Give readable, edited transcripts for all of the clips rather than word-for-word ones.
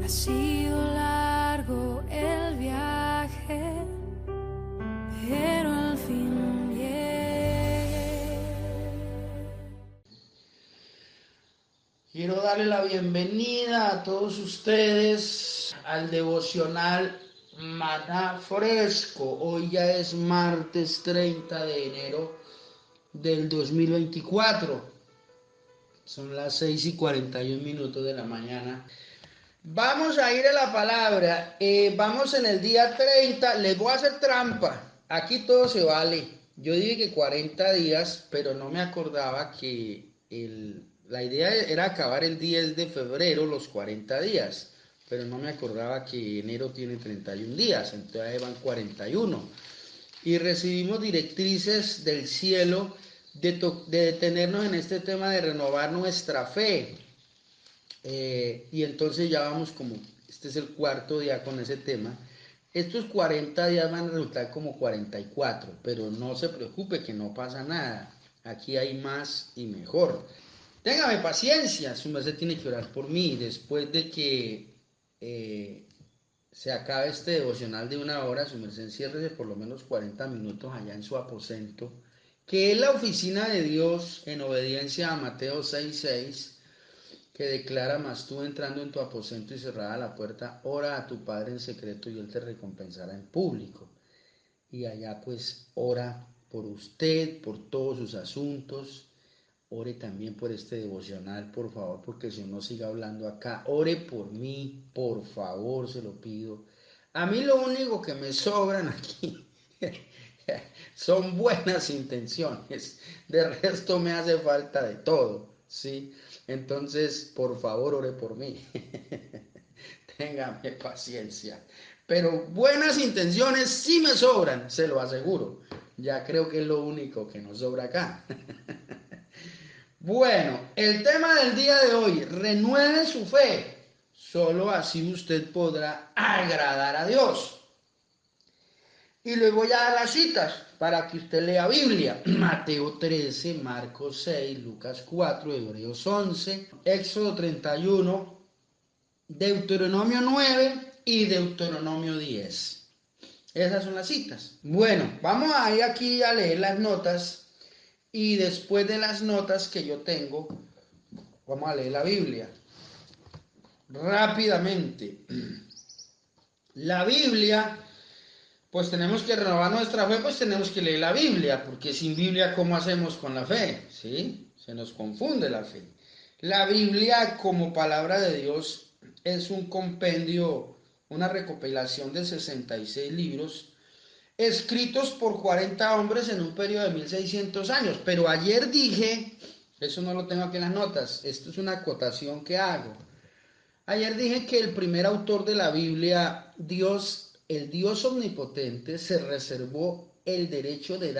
Ha sido largo el viaje, pero al fin llegué. Quiero darle la bienvenida a todos ustedes al devocional Maná Fresco. Hoy ya es martes 30 de enero del 2024. Son las 6:41 de la mañana. Vamos a ir a la palabra. Vamos en el día 30. Les voy a hacer trampa. Aquí todo se vale. Yo dije que 40 días, pero no me acordaba que la idea era acabar el 10 de febrero los 40 días. Pero no me acordaba que enero tiene 31 días. Entonces van 41. Y recibimos directrices del cielo de detenernos en este tema de renovar nuestra fe. Y entonces ya vamos como, este es el cuarto día con ese tema. Estos 40 días van a resultar como 44, pero no se preocupe que no pasa nada. Aquí hay más y mejor. Téngame paciencia, su merced tiene que orar por mí. Después de que se acabe este devocional de 1 hora, su merced enciérrese por lo menos 40 minutos allá en su aposento, que es la oficina de Dios, en obediencia a Mateo 6:6, que declara: mas tú, entrando en tu aposento y cerrada la puerta, ora a tu Padre en secreto y Él te recompensará en público. Y allá pues ora por usted, por todos sus asuntos. Ore también por este devocional, por favor, porque si no siga hablando acá. Ore por mí, por favor, se lo pido. A mí lo único que me sobran aquí son buenas intenciones. De resto me hace falta de todo, ¿sí? Entonces, por favor, ore por mí. Téngame paciencia. Pero buenas intenciones sí me sobran, se lo aseguro. Ya creo que es lo único que nos sobra acá. Bueno, el tema del día de hoy: renueve su fe. Solo así usted podrá agradar a Dios. Y les voy a dar las citas para que usted lea Biblia. Mateo 13, Marcos 6, Lucas 4, Hebreos 11, Éxodo 31, Deuteronomio 9 y Deuteronomio 10. Esas son las citas. Bueno, vamos a ir aquí a leer las notas, y después de las notas que yo tengo, vamos a leer la Biblia. Rápidamente. La Biblia, pues tenemos que renovar nuestra fe, pues tenemos que leer la Biblia, porque sin Biblia, ¿cómo hacemos con la fe? ¿Sí? Se nos confunde la fe. La Biblia, como palabra de Dios, es un compendio, una recopilación de 66 libros, escritos por 40 hombres en un periodo de 1600 años. Pero ayer dije, eso no lo tengo aquí en las notas, esto es una acotación que hago. Ayer dije que el primer autor de la Biblia, Dios, el Dios omnipotente, se reservó el derecho de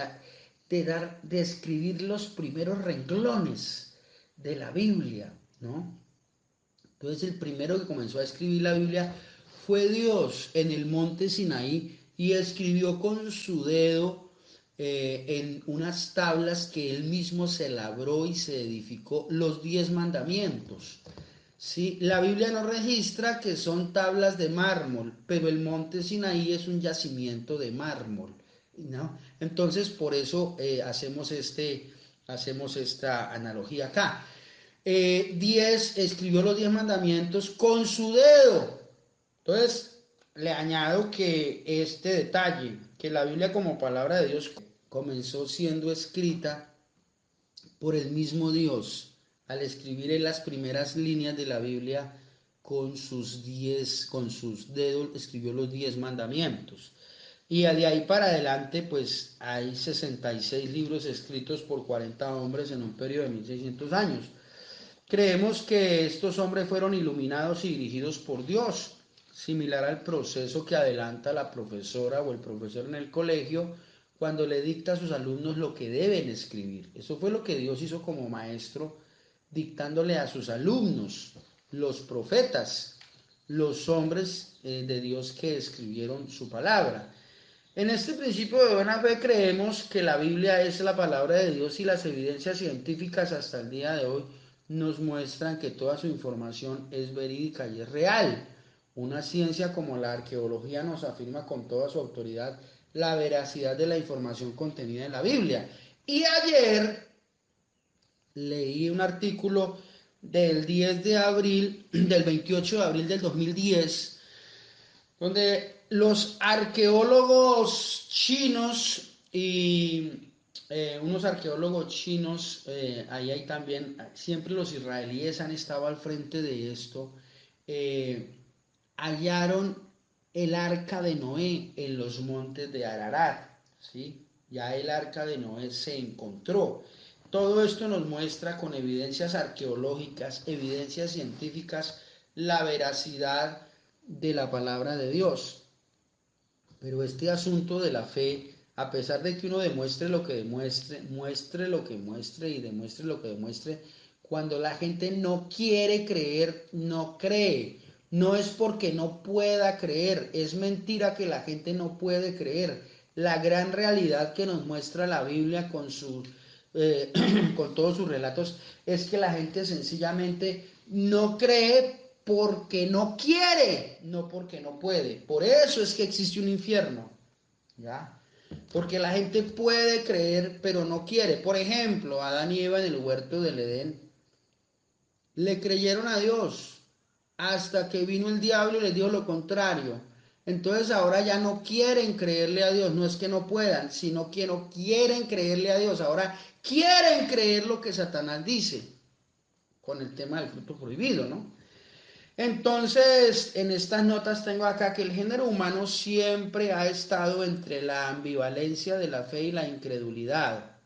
escribir los primeros renglones de la Biblia, ¿no? Entonces el primero que comenzó a escribir la Biblia fue Dios en el monte Sinaí, y escribió con su dedo en unas tablas que él mismo se labró y se edificó los 10 mandamientos. Sí, la Biblia no registra que son tablas de mármol, pero el monte Sinaí es un yacimiento de mármol, ¿no? Entonces por eso hacemos esta analogía acá. 10, escribió los 10 mandamientos con su dedo. Entonces le añado que este detalle, que la Biblia como palabra de Dios comenzó siendo escrita por el mismo Dios. Al escribir en las primeras líneas de la Biblia con sus dedos, escribió los 10 mandamientos. Y de ahí para adelante, pues hay 66 libros escritos por 40 hombres en un periodo de 1600 años. Creemos que estos hombres fueron iluminados y dirigidos por Dios, similar al proceso que adelanta la profesora o el profesor en el colegio cuando le dicta a sus alumnos lo que deben escribir. Eso fue lo que Dios hizo como maestro, dictándole a sus alumnos, los profetas, los hombres de Dios que escribieron su palabra. En este principio de buena fe creemos que la Biblia es la palabra de Dios, y las evidencias científicas hasta el día de hoy nos muestran que toda su información es verídica y es real. Una ciencia como la arqueología nos afirma con toda su autoridad la veracidad de la información contenida en la Biblia. Y ayer leí un artículo del 10 de abril, del 28 de abril del 2010, donde los arqueólogos chinos y unos arqueólogos chinos, ahí hay también, siempre los israelíes han estado al frente de esto, hallaron el arca de Noé en los montes de Ararat, ¿sí? Ya el arca de Noé se encontró. Todo esto nos muestra con evidencias arqueológicas, evidencias científicas, la veracidad de la palabra de Dios. Pero este asunto de la fe, a pesar de que uno demuestre lo que demuestre, muestre lo que muestre y demuestre lo que demuestre, cuando la gente no quiere creer, no cree. No es porque no pueda creer, es mentira que la gente no puede creer. La gran realidad que nos muestra la Biblia con todos sus relatos es que la gente sencillamente no cree porque no quiere, no porque no puede. Por eso es que existe un infierno, ¿ya? Porque la gente puede creer, pero no quiere. Por ejemplo, Adán y Eva en el huerto del Edén le creyeron a Dios hasta que vino el diablo y les dijo lo contrario. Entonces ahora ya no quieren creerle a Dios, no es que no puedan, sino que no quieren creerle a Dios. Ahora quieren creer lo que Satanás dice con el tema del fruto prohibido, ¿no? Entonces, en estas notas tengo acá que el género humano siempre ha estado entre la ambivalencia de la fe y la incredulidad.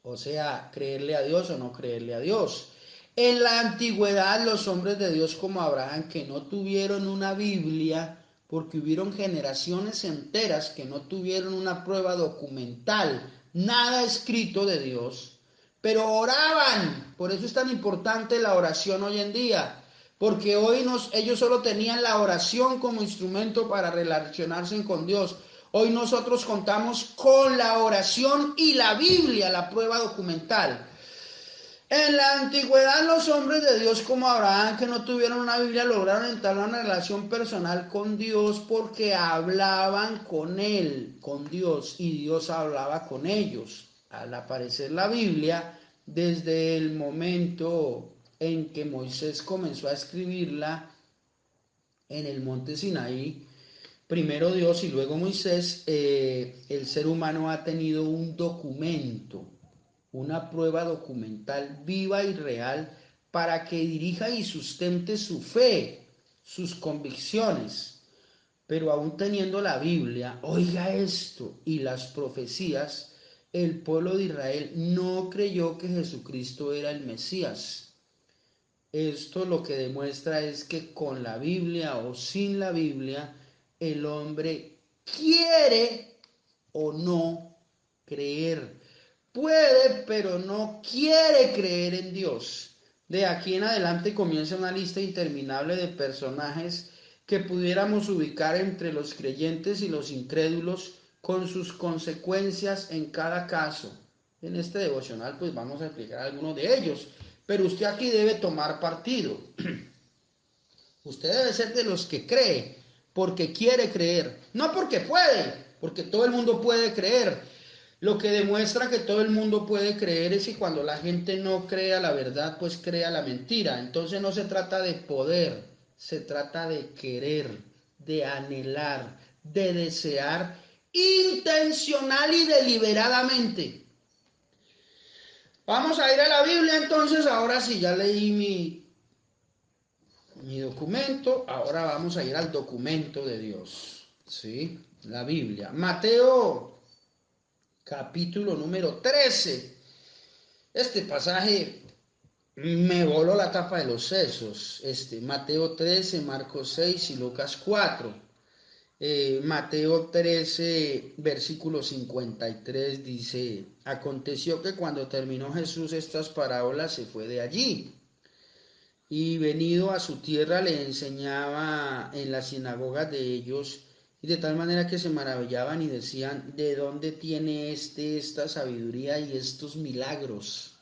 O sea, creerle a Dios o no creerle a Dios. En la antigüedad, los hombres de Dios como Abraham, que no tuvieron una Biblia, porque hubieron generaciones enteras que no tuvieron una prueba documental, nada escrito de Dios, pero oraban. Por eso es tan importante la oración hoy en día, porque ellos solo tenían la oración como instrumento para relacionarse con Dios. Hoy nosotros contamos con la oración y la Biblia, la prueba documental. En la antigüedad los hombres de Dios como Abraham, que no tuvieron una Biblia, lograron entablar una relación personal con Dios porque hablaban con Él, con Dios, y Dios hablaba con ellos. Al aparecer la Biblia, desde el momento en que Moisés comenzó a escribirla en el monte Sinaí, primero Dios y luego Moisés, el ser humano ha tenido un documento, una prueba documental viva y real para que dirija y sustente su fe, sus convicciones. Pero aún teniendo la Biblia, oiga esto, y las profecías, el pueblo de Israel no creyó que Jesucristo era el Mesías. Esto lo que demuestra es que con la Biblia o sin la Biblia, el hombre quiere o no creer. Puede, pero no quiere creer en Dios. De aquí en adelante comienza una lista interminable de personajes que pudiéramos ubicar entre los creyentes y los incrédulos con sus consecuencias en cada caso. En este devocional pues vamos a explicar algunos de ellos, pero usted aquí debe tomar partido. Usted debe ser de los que cree porque quiere creer, no porque puede, porque todo el mundo puede creer. Lo que demuestra que todo el mundo puede creer es que cuando la gente no crea la verdad, pues crea la mentira. Entonces no se trata de poder, se trata de querer, de anhelar, de desear intencional y deliberadamente. Vamos a ir a la Biblia entonces, ahora sí, ya leí mi documento, ahora vamos a ir al documento de Dios, ¿sí? La Biblia. Mateo capítulo número 13. Este pasaje me voló la tapa de los sesos. Mateo 13, Marcos 6 y Lucas 4. Mateo 13, versículo 53 dice: aconteció que cuando terminó Jesús estas parábolas se fue de allí, y venido a su tierra le enseñaba en las sinagogas de ellos, y de tal manera que se maravillaban y decían: ¿de dónde tiene esta sabiduría y estos milagros?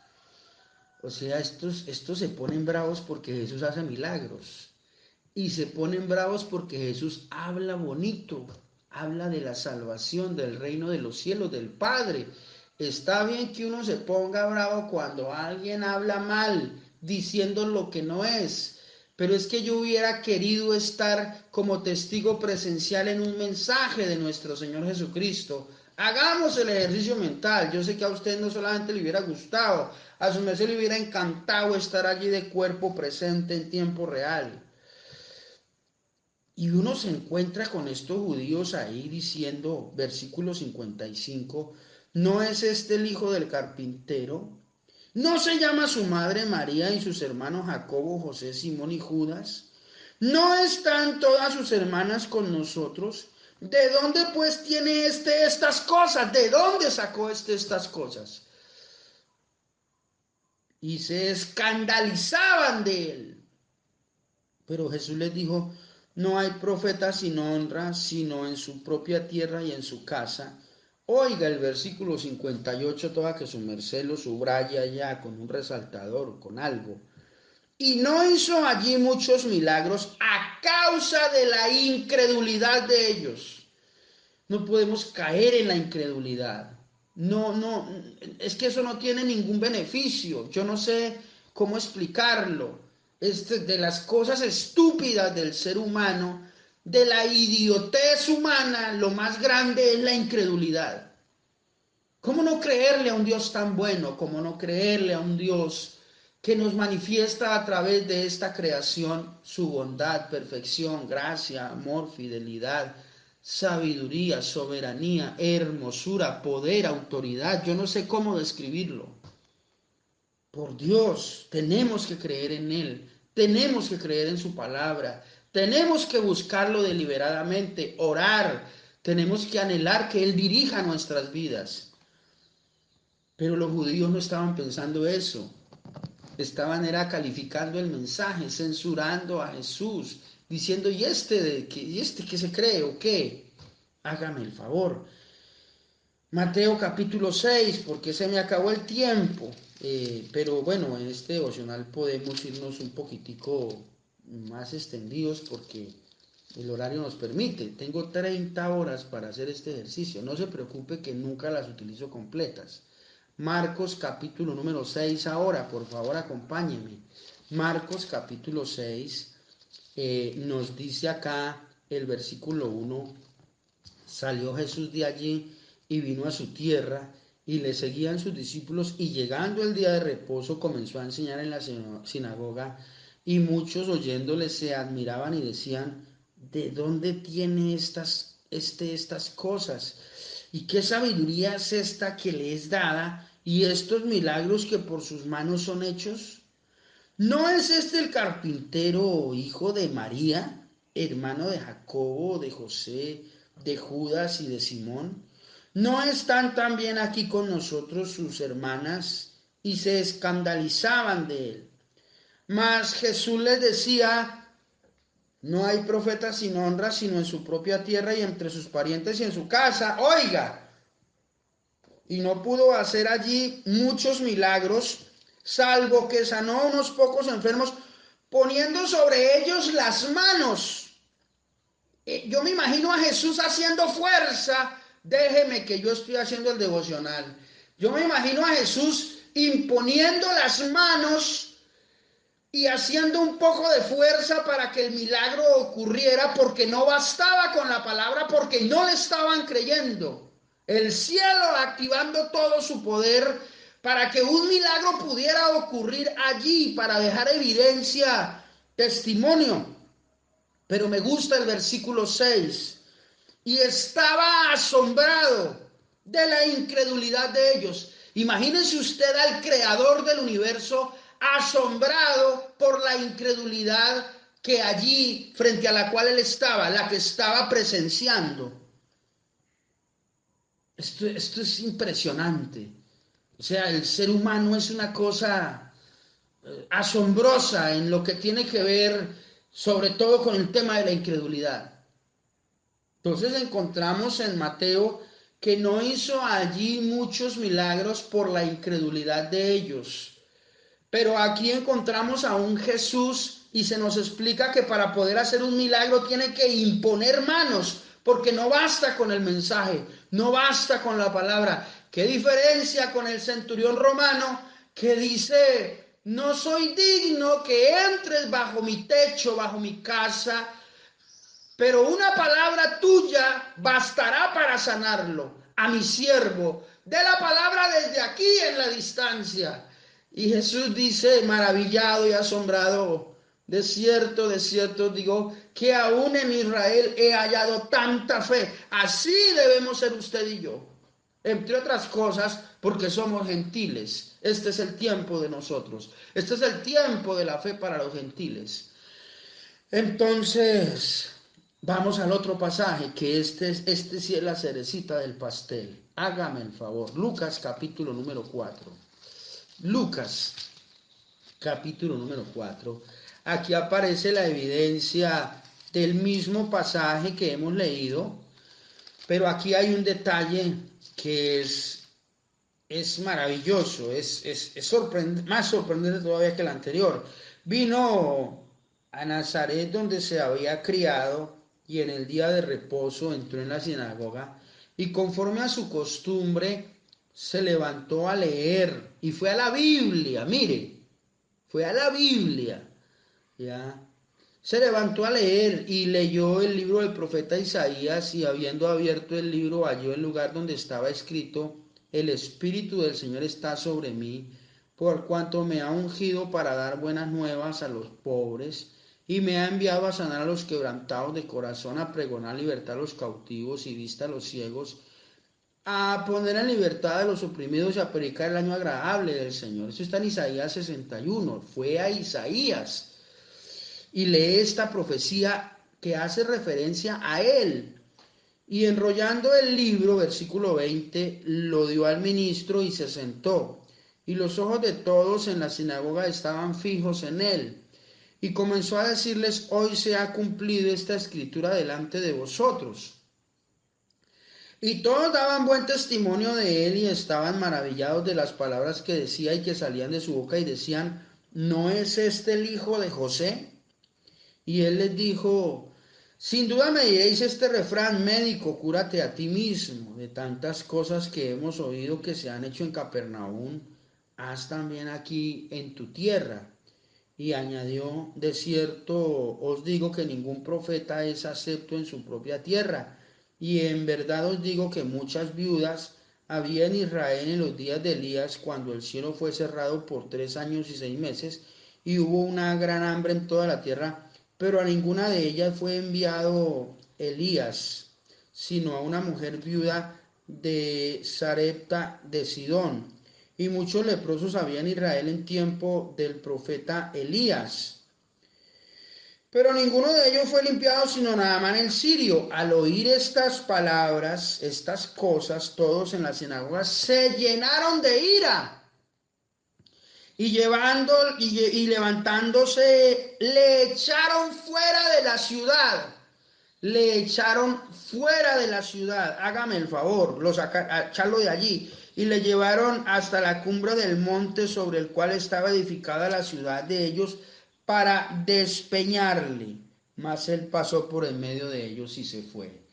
O sea, estos se ponen bravos porque Jesús hace milagros. y se ponen bravos porque Jesús habla bonito, habla de la salvación, del reino de los cielos, del Padre. Está bien que uno se ponga bravo cuando alguien habla mal, diciendo lo que no es, pero es que yo hubiera querido estar como testigo presencial en un mensaje de nuestro Señor Jesucristo. Hagamos el ejercicio mental. Yo sé que a usted no solamente le hubiera gustado, a su merced le hubiera encantado estar allí de cuerpo presente en tiempo real. Y uno se encuentra con estos judíos ahí diciendo, versículo 55, ¿no es este el hijo del carpintero? ¿No se llama su madre María y sus hermanos Jacobo, José, Simón y Judas? ¿No están todas sus hermanas con nosotros? ¿De dónde pues tiene estas cosas? ¿De dónde sacó estas cosas? Y se escandalizaban de él. Pero Jesús les dijo, no hay profeta sin honra, sino en su propia tierra y en su casa. Oiga el versículo 58, toda que su merced lo subraya ya con un resaltador, con algo. Y no hizo allí muchos milagros a causa de la incredulidad de ellos. No podemos caer en la incredulidad. No, es que eso no tiene ningún beneficio. Yo no sé cómo explicarlo. De las cosas estúpidas del ser humano, de la idiotez humana, lo más grande es la incredulidad. ¿Cómo no creerle a un Dios tan bueno? ¿Cómo no creerle a un Dios que nos manifiesta a través de esta creación su bondad, perfección, gracia, amor, fidelidad, sabiduría, soberanía, hermosura, poder, autoridad? Yo no sé cómo describirlo. Por Dios, tenemos que creer en Él, tenemos que creer en su palabra, tenemos que buscarlo deliberadamente, orar, tenemos que anhelar que Él dirija nuestras vidas. Pero los judíos no estaban pensando eso, era calificando el mensaje, censurando a Jesús, diciendo, ¿y este qué se cree o qué? Hágame el favor. Mateo capítulo 6, porque se me acabó el tiempo. Pero bueno, en este devocional podemos irnos un poquitico más extendidos porque el horario nos permite. Tengo 30 horas para hacer este ejercicio. No se preocupe que nunca las utilizo completas. Marcos capítulo número 6 ahora, por favor acompáñenme. Marcos capítulo 6 nos dice acá el versículo 1, salió Jesús de allí y vino a su tierra y le seguían sus discípulos y llegando el día de reposo comenzó a enseñar en la sinagoga y muchos oyéndole se admiraban y decían, ¿de dónde tiene estas cosas? ¿Y qué sabiduría es esta que le es dada y estos milagros que por sus manos son hechos? ¿No es este el carpintero, hijo de María, hermano de Jacobo, de José, de Judas y de Simón? ¿No están también aquí con nosotros sus hermanas? Y se escandalizaban de él. Mas Jesús les decía, no hay profeta sin honra, sino en su propia tierra y entre sus parientes y en su casa. Oiga, y no pudo hacer allí muchos milagros, salvo que sanó a unos pocos enfermos, poniendo sobre ellos las manos. Yo me imagino a Jesús haciendo fuerza. Déjeme que yo estoy haciendo el devocional. Yo me imagino a Jesús imponiendo las manos y haciendo un poco de fuerza para que el milagro ocurriera, porque no bastaba con la palabra, porque no le estaban creyendo. El cielo activando todo su poder para que un milagro pudiera ocurrir allí, para dejar evidencia, testimonio. Pero me gusta el versículo 6. Y estaba asombrado de la incredulidad de ellos. Imagínense usted al creador del universo asombrado por la incredulidad que allí, frente a la cual él estaba, la que estaba presenciando. Esto es impresionante. O sea, el ser humano es una cosa asombrosa en lo que tiene que ver, sobre todo con el tema de la incredulidad. Entonces encontramos en Mateo que no hizo allí muchos milagros por la incredulidad de ellos. Pero aquí encontramos a un Jesús y se nos explica que para poder hacer un milagro tiene que imponer manos, porque no basta con el mensaje, no basta con la palabra. ¿Qué diferencia con el centurión romano que dice: no soy digno que entres bajo mi techo, bajo mi casa, pero una palabra tuya bastará para sanarlo, a mi siervo? De la palabra desde aquí en la distancia. Y Jesús dice, maravillado y asombrado: de cierto digo que aún en Israel he hallado tanta fe. Así debemos ser usted y yo. Entre otras cosas, porque somos gentiles. Este es el tiempo de nosotros. Este es el tiempo de la fe para los gentiles. Entonces, vamos al otro pasaje, que este sí es la cerecita del pastel. Hágame el favor. Lucas capítulo número 4. Lucas capítulo número 4. Aquí aparece la evidencia del mismo pasaje que hemos leído, pero aquí hay un detalle que es maravilloso, es más sorprendente todavía que el anterior. Vino a Nazaret, donde se había criado, y en el día de reposo entró en la sinagoga, y conforme a su costumbre se levantó a leer, y fue a la Biblia, mire, fue a la Biblia, ya. Se levantó a leer y leyó el libro del profeta Isaías, y habiendo abierto el libro halló el lugar donde estaba escrito: el Espíritu del Señor está sobre mí, por cuanto me ha ungido para dar buenas nuevas a los pobres, y me ha enviado a sanar a los quebrantados de corazón, a pregonar libertad a los cautivos y vista a los ciegos, a poner en libertad a los oprimidos y a predicar el año agradable del Señor. Eso está en Isaías 61. Fue a Isaías y lee esta profecía que hace referencia a él. Y enrollando el libro, versículo 20, lo dio al ministro y se sentó. Y los ojos de todos en la sinagoga estaban fijos en él. Y comenzó a decirles: hoy se ha cumplido esta escritura delante de vosotros. Y todos daban buen testimonio de él y estaban maravillados de las palabras que decía y que salían de su boca, y decían: ¿no es este el hijo de José? Y él les dijo: sin duda me diréis este refrán: médico, cúrate a ti mismo. De tantas cosas que hemos oído que se han hecho en Capernaum, haz también aquí en tu tierra. Y añadió: de cierto os digo que ningún profeta es acepto en su propia tierra. Y en verdad os digo que muchas viudas había en Israel en los días de Elías, cuando el cielo fue cerrado por 3 años y 6 meses, y hubo una gran hambre en toda la tierra, pero a ninguna de ellas fue enviado Elías, sino a una mujer viuda de Sarepta de Sidón. Y muchos leprosos había en Israel en tiempo del profeta Elías. Pero ninguno de ellos fue limpiado, sino Naamán el sirio. Al oír estas palabras, estas cosas, todos en la sinagoga se llenaron de ira. Y levantándose, le echaron fuera de la ciudad. Le echaron fuera de la ciudad. Hágame el favor, echarlo de allí. Y le llevaron hasta la cumbre del monte sobre el cual estaba edificada la ciudad de ellos, para despeñarle. Mas él pasó por en medio de ellos y se fue.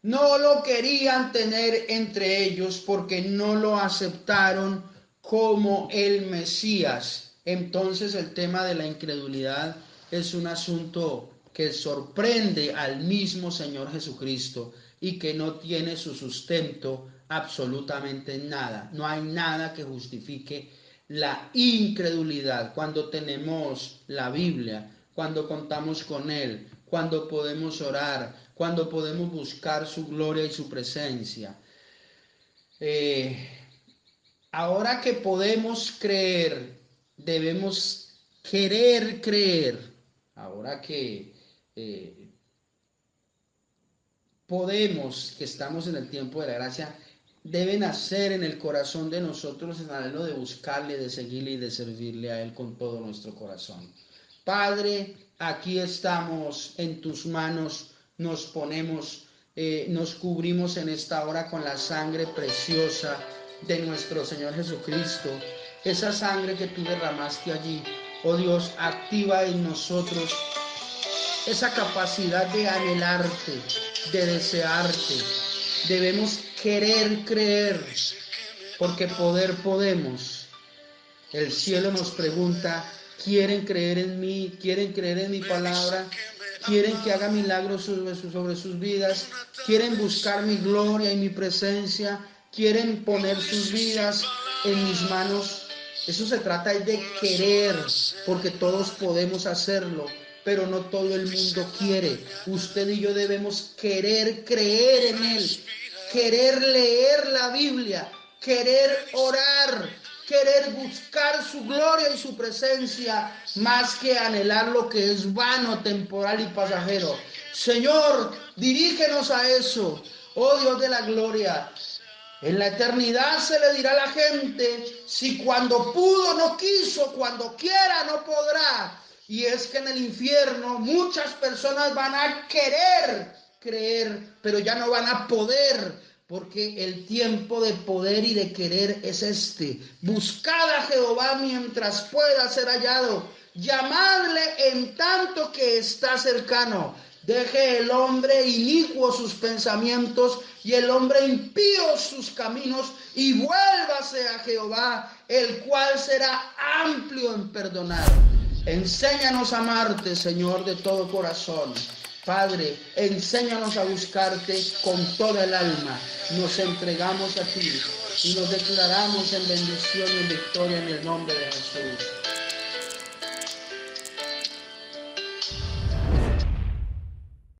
No lo querían tener entre ellos porque no lo aceptaron como el Mesías. Entonces el tema de la incredulidad es un asunto que sorprende al mismo Señor Jesucristo y que no tiene su sustento absolutamente en nada. No hay nada que justifique la incredulidad cuando tenemos la Biblia, cuando contamos con Él, cuando podemos orar, cuando podemos buscar su gloria y su presencia. Ahora que podemos creer, debemos querer creer. Ahora que podemos, que estamos en el tiempo de la gracia, debe nacer en el corazón de nosotros el anhelo de buscarle, de seguirle y de servirle a Él con todo nuestro corazón. Padre, aquí estamos en tus manos, nos ponemos, nos cubrimos en esta hora con la sangre preciosa de nuestro Señor Jesucristo, esa sangre que tú derramaste allí Oh Dios, activa en nosotros esa capacidad de anhelarte, de desearte. Debemos querer creer, porque poder podemos. El cielo nos pregunta, ¿quieren creer en mí? ¿Quieren creer en mi palabra? ¿Quieren que haga milagros sobre sus vidas? ¿Quieren buscar mi gloria y mi presencia? ¿Quieren poner sus vidas en mis manos? Eso se trata de querer, porque todos podemos hacerlo, pero no todo el mundo quiere. Usted y yo debemos querer creer en Él, querer leer la Biblia, querer orar, querer buscar su gloria y su presencia, más que anhelar lo que es vano, temporal y pasajero. Señor, dirígenos a eso, oh Dios de la gloria. En la eternidad se le dirá a la gente, si cuando pudo no quiso, cuando quiera no podrá. Y es que en el infierno muchas personas van a querer creer, pero ya no van a poder, porque el tiempo de poder y de querer es este. Buscad a Jehová mientras pueda ser hallado, llamadle en tanto que está cercano. Deje el hombre inicuo sus pensamientos y el hombre impío sus caminos, y vuélvase a Jehová, el cual será amplio en perdonar. Enséñanos a amarte, Señor, de todo corazón. Padre, enséñanos a buscarte con toda el alma. Nos entregamos a ti y nos declaramos en bendición y en victoria en el nombre de Jesús.